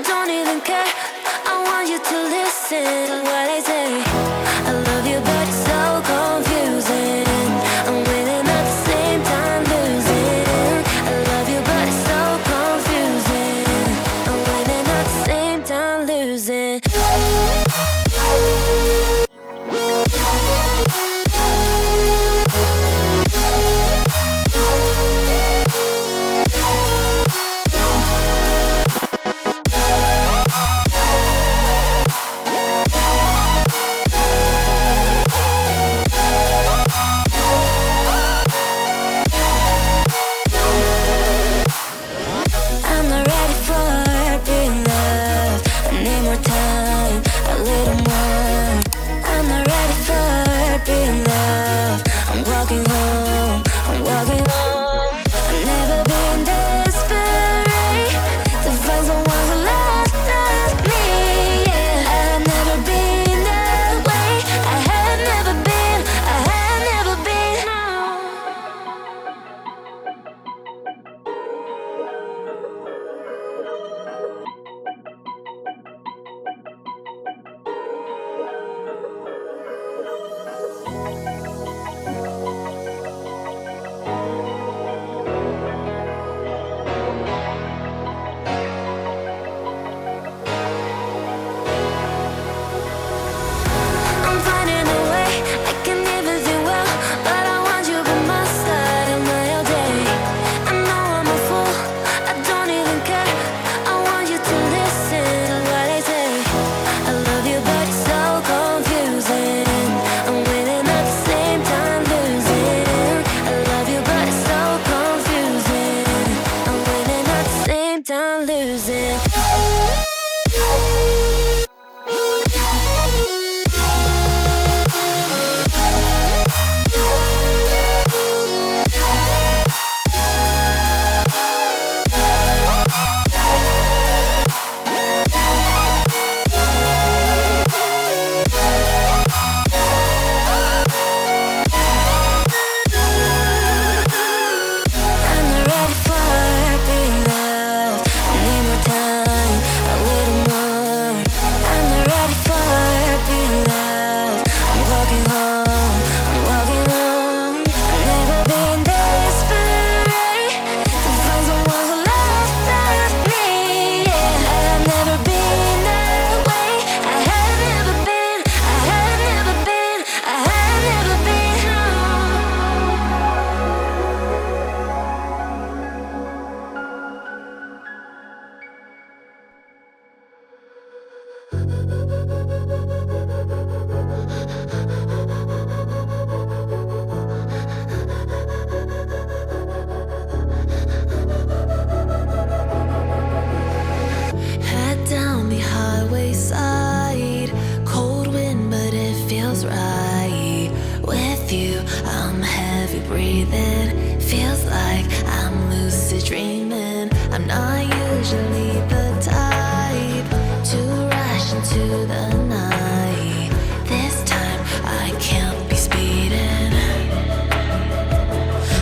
don't even care. I want you to listen to what I say. I love you, but it's so confusing. I'm winning at the same time losing. I love you, but it's so confusing. I'm winning at the same time losing.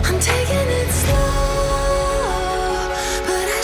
I'm taking it slow, but I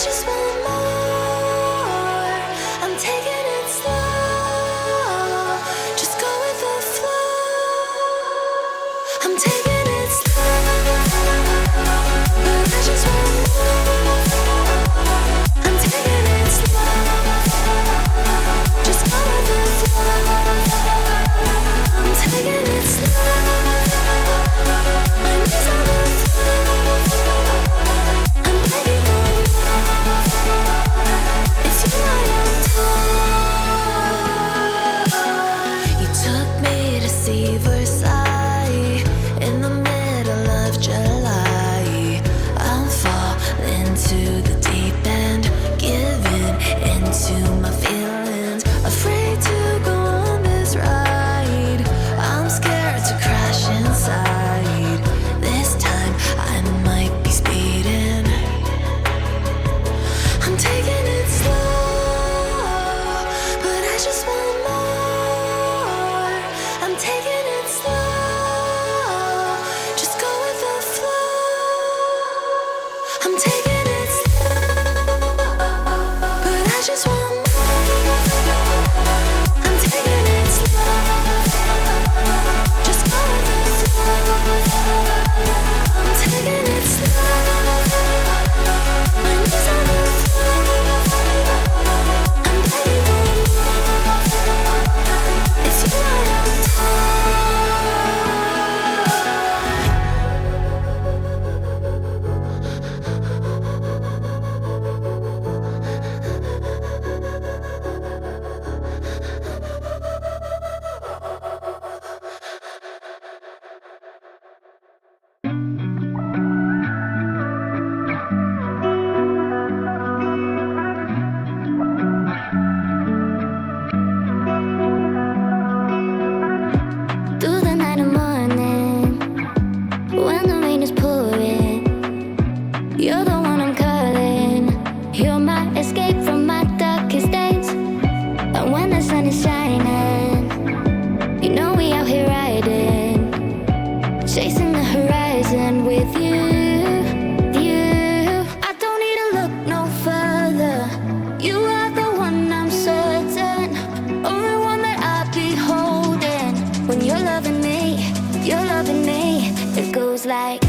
like.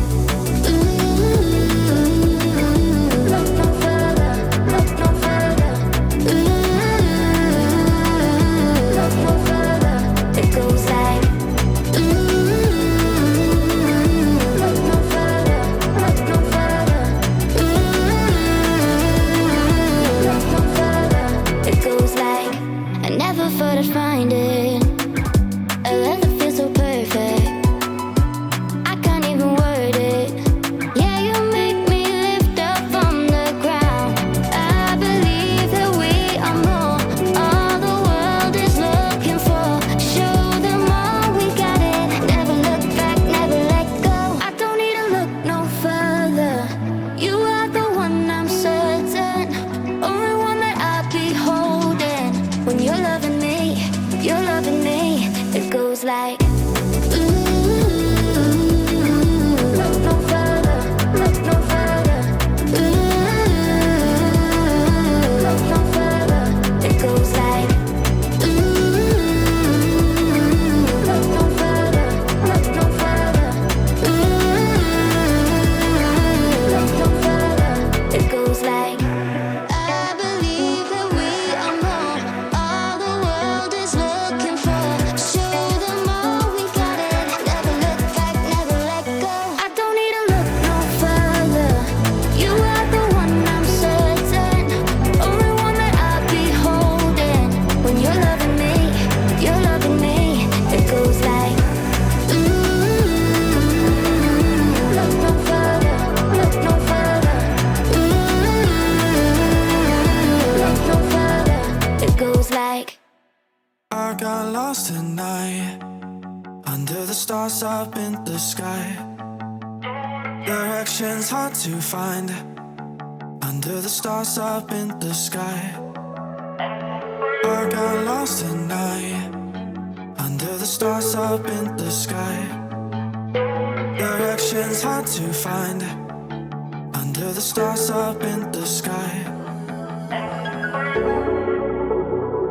Find it, a love that feels so perfect. I can't even word it. Yeah, you make me lift up from the ground. I believe that we are more. All the world is looking for. Show them all we got it. Never look back, never let go. I don't need to look no further. You are the one I'm certain. Only one that I'll be holding when you're loving me. You're loving me, it goes like. Look no further, look no further. Look no further, it goes like. Look no further, look no further. Look no further, it goes like. I believe that we are more. All the world is looking for. Show them all we got it. Never look back, never let go. I don't need to look no further. You are the one I'm certain. Only one that I'll be holding when you're loving me. You're loving me. It goes like. Look no further. Look no further. Look no further. It goes like. I got lost tonight under the stars up in the sky. Directions hard to find under the stars up in the sky. I got lost tonight under the stars up in the sky. Directions hard to find under the stars up in the sky.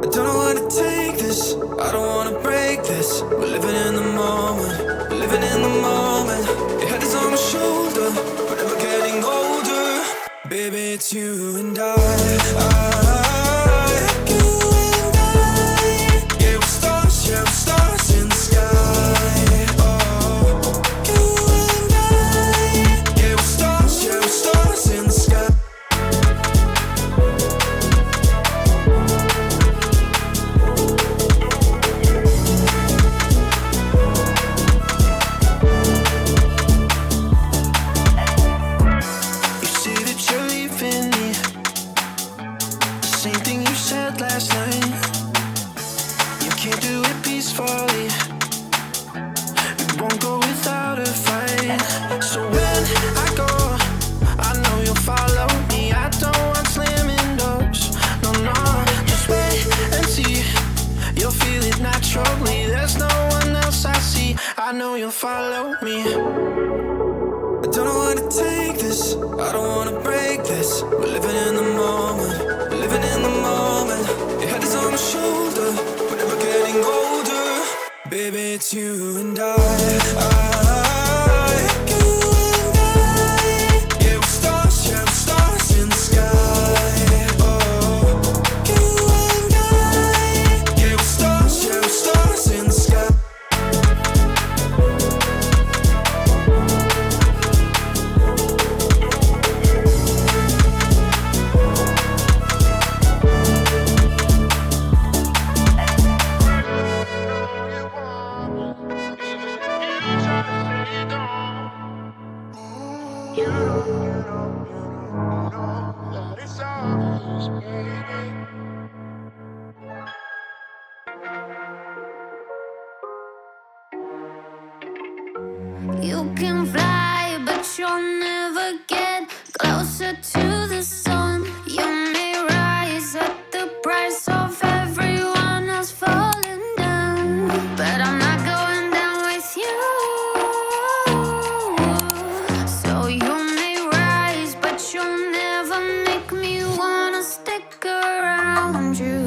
I don't know where to take this, I don't wanna break this. We're living in the moment, we're living in the moment. Your head is on my shoulder, we're never getting older. Baby, it's you and I. You and I. Yeah, we're stars in the sky. Oh, you and I. Yeah, we're stars in the sky. Last night, you can't do it peacefully. You won't go without a fight. So when I go, I know you'll follow me. I don't want slamming doors. No, no, just wait and see. You'll feel it naturally. There's no one else I see. I know you'll follow me. I don't know where to take this, I don't wanna break this. We're living in the moment, we're living in the moment. Your head is on my shoulder, we're never getting older. Baby, it's you and I. You and I. Yeah, we're stars in the sky. Oh, you and I. Yeah, we're stars in the sky. You can fly, but you'll never get closer to the sun. You may rise at the price of everyone else falling down, but I'm not going down with you. So you may rise, but you'll never make me wanna stick around you.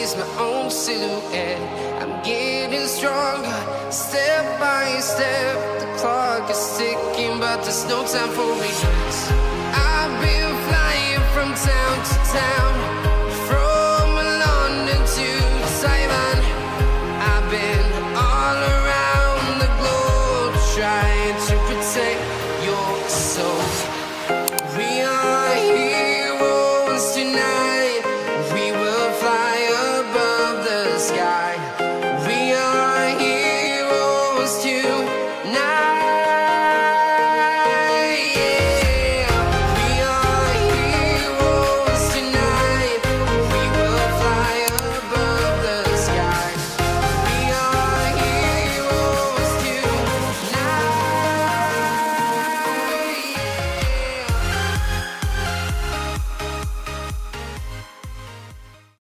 is my own silhouette. I'm getting stronger, step by step. The clock is ticking, but there's no time for regrets. I've been flying from town to town.